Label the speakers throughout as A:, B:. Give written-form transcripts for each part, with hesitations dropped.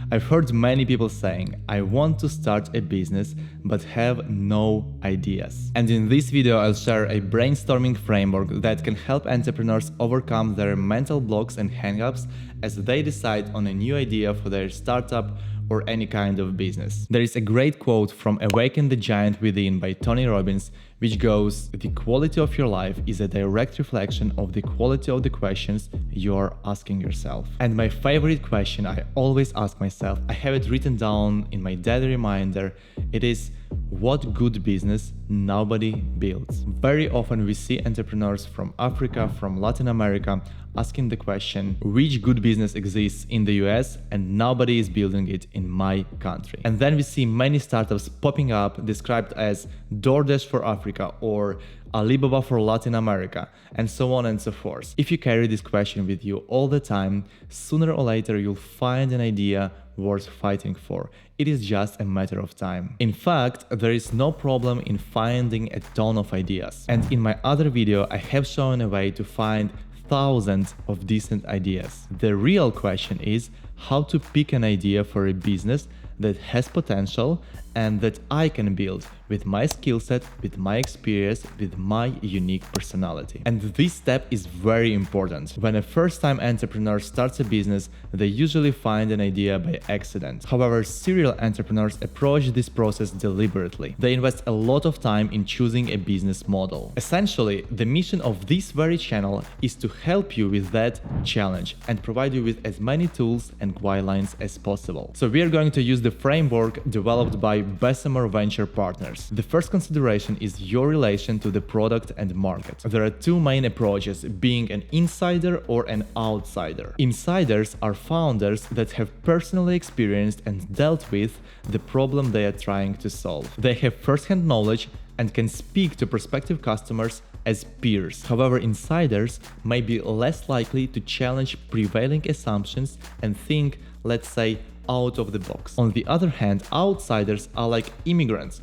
A: I've heard many people saying, I want to start a business but have no ideas. And in this video I'll share a brainstorming framework that can help entrepreneurs overcome their mental blocks and hangups as they decide on a new idea for their startup or any kind of business. There is a great quote from Awaken the Giant Within by Tony Robbins, which goes, "The quality of your life is a direct reflection of the quality of the questions you're asking yourself." And my favorite question I always ask myself, I have it written down in my daily reminder, it is, what good business nobody builds? Very often we see entrepreneurs from Africa, from Latin America, asking the question, which good business exists in the US and nobody is building it in my country? And then we see many startups popping up described as DoorDash for Africa or Alibaba for Latin America, and so on and so forth. If you carry this question with you all the time, sooner or later you'll find an idea worth fighting for. It is just a matter of time. In fact, there is no problem in finding a ton of ideas. And in my other video, I have shown a way to find thousands of decent ideas. The real question is how to pick an idea for a business that has potential and that I can build with my skill set, with my experience, with my unique personality. And this step is very important. When a first-time entrepreneur starts a business, they usually find an idea by accident. However, serial entrepreneurs approach this process deliberately. They invest a lot of time in choosing a business model. Essentially, the mission of this very channel is to help you with that challenge and provide you with as many tools and guidelines as possible. So we are going to use the framework developed by Bessemer Venture Partners. The first consideration is your relation to the product and market. There are two main approaches, being an insider or an outsider. Insiders are founders that have personally experienced and dealt with the problem they are trying to solve. They have first-hand knowledge and can speak to prospective customers as peers. However, insiders may be less likely to challenge prevailing assumptions and think, let's say, out of the box. On the other hand, outsiders are like immigrants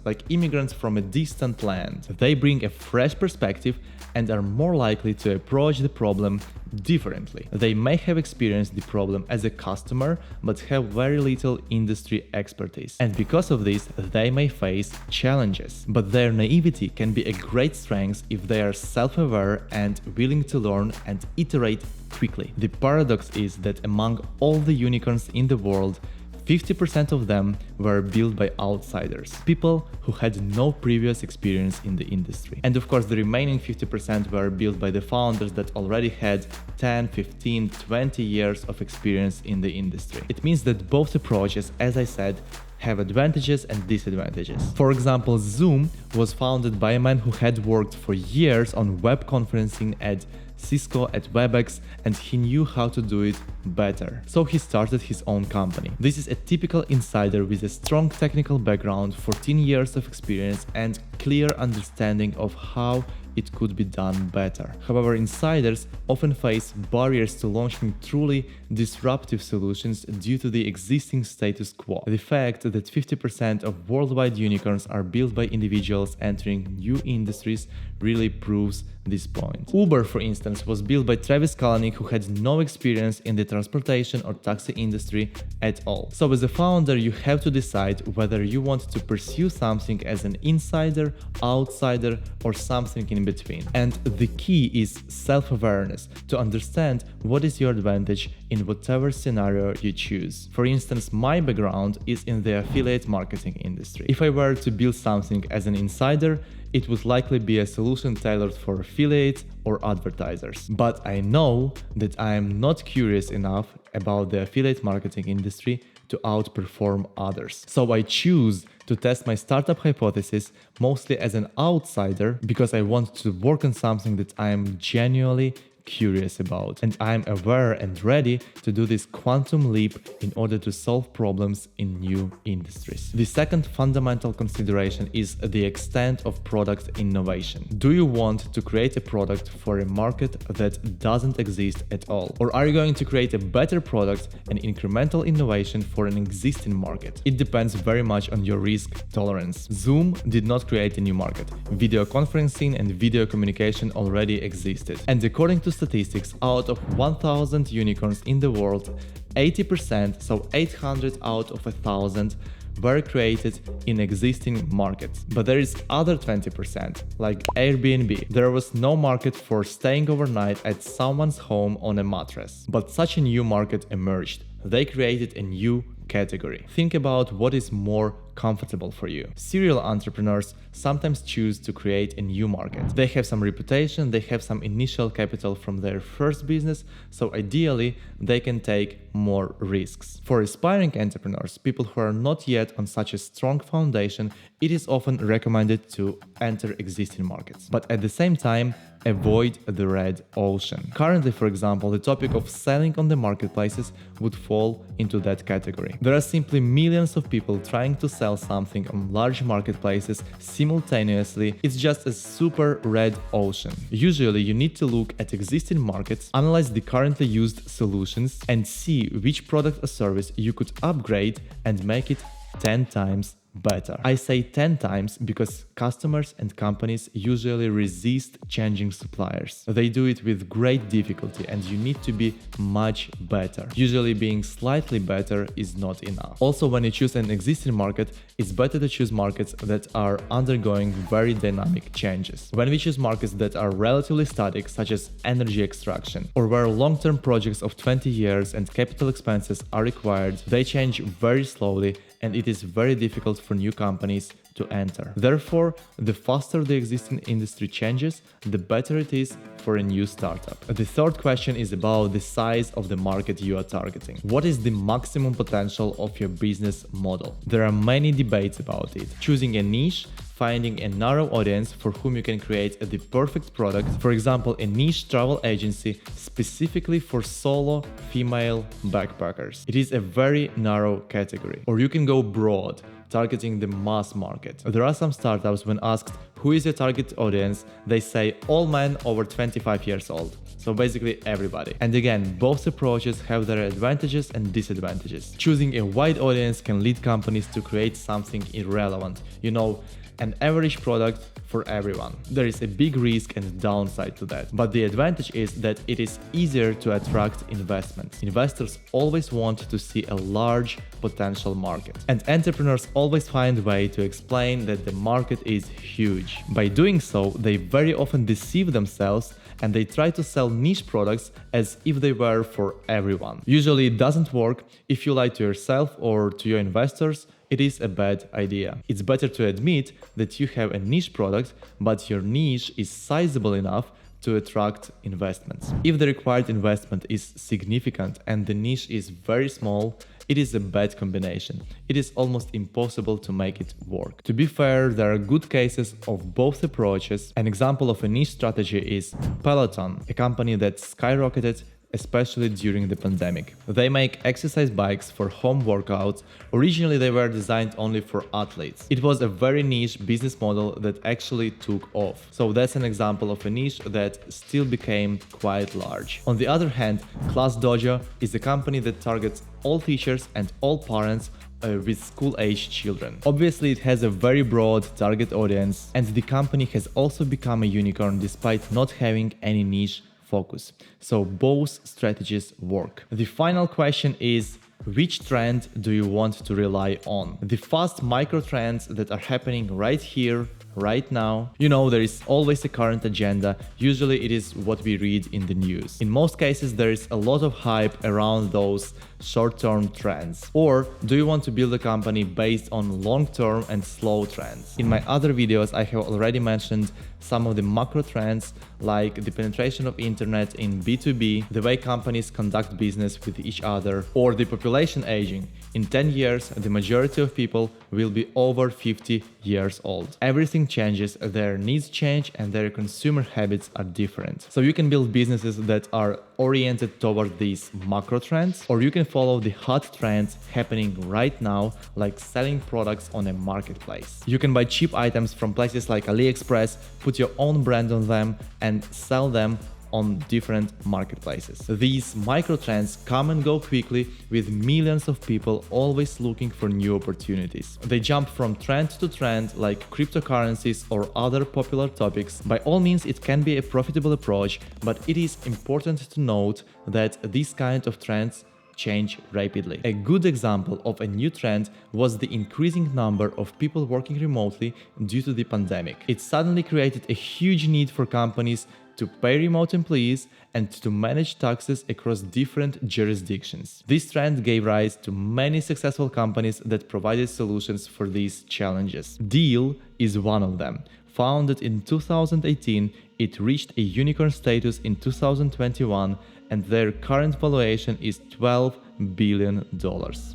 A: from a distant land. They bring a fresh perspective and are more likely to approach the problem differently. They may have experienced the problem as a customer, but have very little industry expertise. And because of this, they may face challenges. But their naivety can be a great strength if they are self-aware and willing to learn and iterate quickly. The paradox is that among all the unicorns in the world, 50% of them were built by outsiders, people who had no previous experience in the industry. And of course, the remaining 50% were built by the founders that already had 10, 15, 20 years of experience in the industry. It means that both approaches, as I said, have advantages and disadvantages. For example, Zoom was founded by a man who had worked for years on web conferencing at Cisco, at WebEx, and he knew how to do it better. So he started his own company. This is a typical insider with a strong technical background, 14 years of experience, and clear understanding of how it could be done better. However, insiders often face barriers to launching truly disruptive solutions due to the existing status quo. The fact that 50% of worldwide unicorns are built by individuals entering new industries really proves this point. Uber, for instance, was built by Travis Kalanick, who had no experience in the transportation or taxi industry at all. So as a founder, you have to decide whether you want to pursue something as an insider, outsider, or something in between. And the key is self-awareness, to understand what is your advantage in whatever scenario you choose. For instance, my background is in the affiliate marketing industry. If I were to build something as an insider, it would likely be a solution tailored for affiliates or advertisers. But I know that I am not curious enough about the affiliate marketing industry to outperform others. So I choose to test my startup hypothesis mostly as an outsider because I want to work on something that I am genuinely curious about, and I'm aware and ready to do this quantum leap in order to solve problems in new industries. The second fundamental consideration is the extent of product innovation. Do you want to create a product for a market that doesn't exist at all? Or are you going to create a better product and incremental innovation for an existing market? It depends very much on your risk tolerance. Zoom did not create a new market. Video conferencing and video communication already existed. And according to statistics, out of 1,000 unicorns in the world, 80%, so 800 out of 1,000, were created in existing markets. But there is other 20%, like Airbnb. There was no market for staying overnight at someone's home on a mattress. But such a new market emerged. They created a new category. Think about what is more comfortable for you. Serial entrepreneurs sometimes choose to create a new market. They have some reputation, they have some initial capital from their first business, so ideally they can take more risks. For aspiring entrepreneurs, people who are not yet on such a strong foundation, it is often recommended to enter existing markets. But at the same time, avoid the red ocean. Currently, for example, the topic of selling on the marketplaces would fall into that category. There are simply millions of people trying to sell something on large marketplaces simultaneously. It's just a super red ocean. Usually, you need to look at existing markets, analyze the currently used solutions, and see which product or service you could upgrade and make it 10 times better. I say 10 times because customers and companies usually resist changing suppliers. They do it with great difficulty, and you need to be much better. Usually being slightly better is not enough. Also, when you choose an existing market, it's better to choose markets that are undergoing very dynamic changes. When we choose markets that are relatively static, such as energy extraction, or where long-term projects of 20 years and capital expenses are required, they change very slowly, and it is very difficult for new companies to enter. Therefore, the faster the existing industry changes, the better it is for a new startup. The third question is about the size of the market you are targeting. What is the maximum potential of your business model? There are many debates about it. Choosing a niche, finding a narrow audience for whom you can create the perfect product. For example, a niche travel agency specifically for solo female backpackers. It is a very narrow category. Or you can go broad, targeting the mass market. There are some startups, when asked who is your target audience, they say all men over 25 years old. So basically everybody. And again, both approaches have their advantages and disadvantages. Choosing a wide audience can lead companies to create something irrelevant. You know, an average product for everyone. There is a big risk and downside to that. But the advantage is that it is easier to attract investments. Investors always want to see a large potential market. And entrepreneurs always find a way to explain that the market is huge. By doing so, they very often deceive themselves and they try to sell niche products as if they were for everyone. Usually it doesn't work. If you lie to yourself or to your investors, it is a bad idea. It's better to admit that you have a niche product, but your niche is sizable enough to attract investments. If the required investment is significant and the niche is very small, it is a bad combination. It is almost impossible to make it work. To be fair, there are good cases of both approaches. An example of a niche strategy is Peloton, a company that skyrocketed especially during the pandemic. They make exercise bikes for home workouts. Originally, they were designed only for athletes. It was a very niche business model that actually took off. So that's an example of a niche that still became quite large. On the other hand, Class Dojo is a company that targets all teachers and all parents with school-age children. Obviously, it has a very broad target audience, and the company has also become a unicorn despite not having any niche focus. So both strategies work. The final question is, which trend do you want to rely on? The fast micro trends that are happening right here, right now. You know, there is always a current agenda. Usually it is what we read in the news. In most cases, there is a lot of hype around those short-term trends. Or do you want to build a company based on long-term and slow trends? In my other videos, I have already mentioned some of the macro trends, like the penetration of internet in B2B, the way companies conduct business with each other, or the population aging. In 10 years, the majority of people will be over 50 years old. Everything changes, their needs change, and their consumer habits are different. So you can build businesses that are oriented toward these macro trends, or you can follow the hot trends happening right now, like selling products on a marketplace. You can buy cheap items from places like AliExpress, put your own brand on them, and sell them on different marketplaces. These micro trends come and go quickly, with millions of people always looking for new opportunities. They jump from trend to trend, like cryptocurrencies or other popular topics. By all means, it can be a profitable approach, but it is important to note that these kind of trends change rapidly. A good example of a new trend was the increasing number of people working remotely due to the pandemic. It suddenly created a huge need for companies to pay remote employees and to manage taxes across different jurisdictions. This trend gave rise to many successful companies that provided solutions for these challenges. Deal is one of them. Founded in 2018, it reached a unicorn status in 2021, and their current valuation is $12 billion.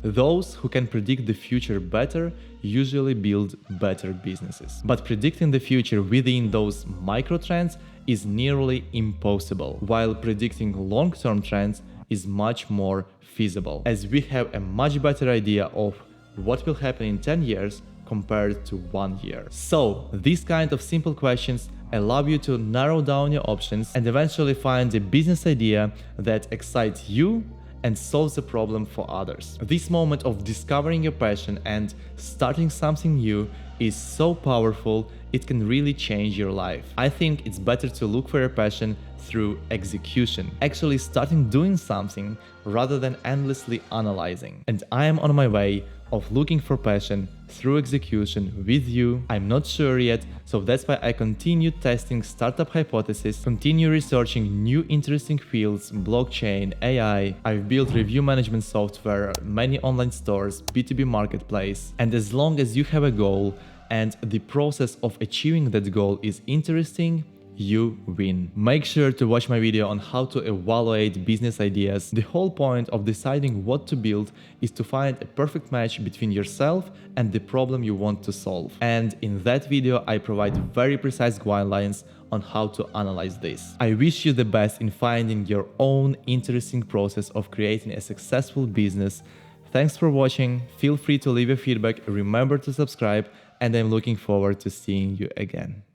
A: Those who can predict the future better usually build better businesses. But predicting the future within those micro trends is nearly impossible, while predicting long-term trends is much more feasible, as we have a much better idea of what will happen in 10 years compared to 1 year. So, these kind of simple questions allow you to narrow down your options and eventually find a business idea that excites you and solves a problem for others. This moment of discovering your passion and starting something new is so powerful, it can really change your life. I think it's better to look for your passion through execution, actually starting doing something rather than endlessly analyzing. And I am on my way of looking for passion through execution with you. I'm not sure yet, so that's why I continue testing startup hypotheses, continue researching new interesting fields, blockchain, AI. I've built review management software, many online stores, B2B marketplace. And as long as you have a goal and the process of achieving that goal is interesting, you win. Make sure to watch my video on how to evaluate business ideas. The whole point of deciding what to build is to find a perfect match between yourself and the problem you want to solve. And in that video, I provide very precise guidelines on how to analyze this. I wish you the best in finding your own interesting process of creating a successful business. Thanks for watching. Feel free to leave your feedback. Remember to subscribe, and I'm looking forward to seeing you again.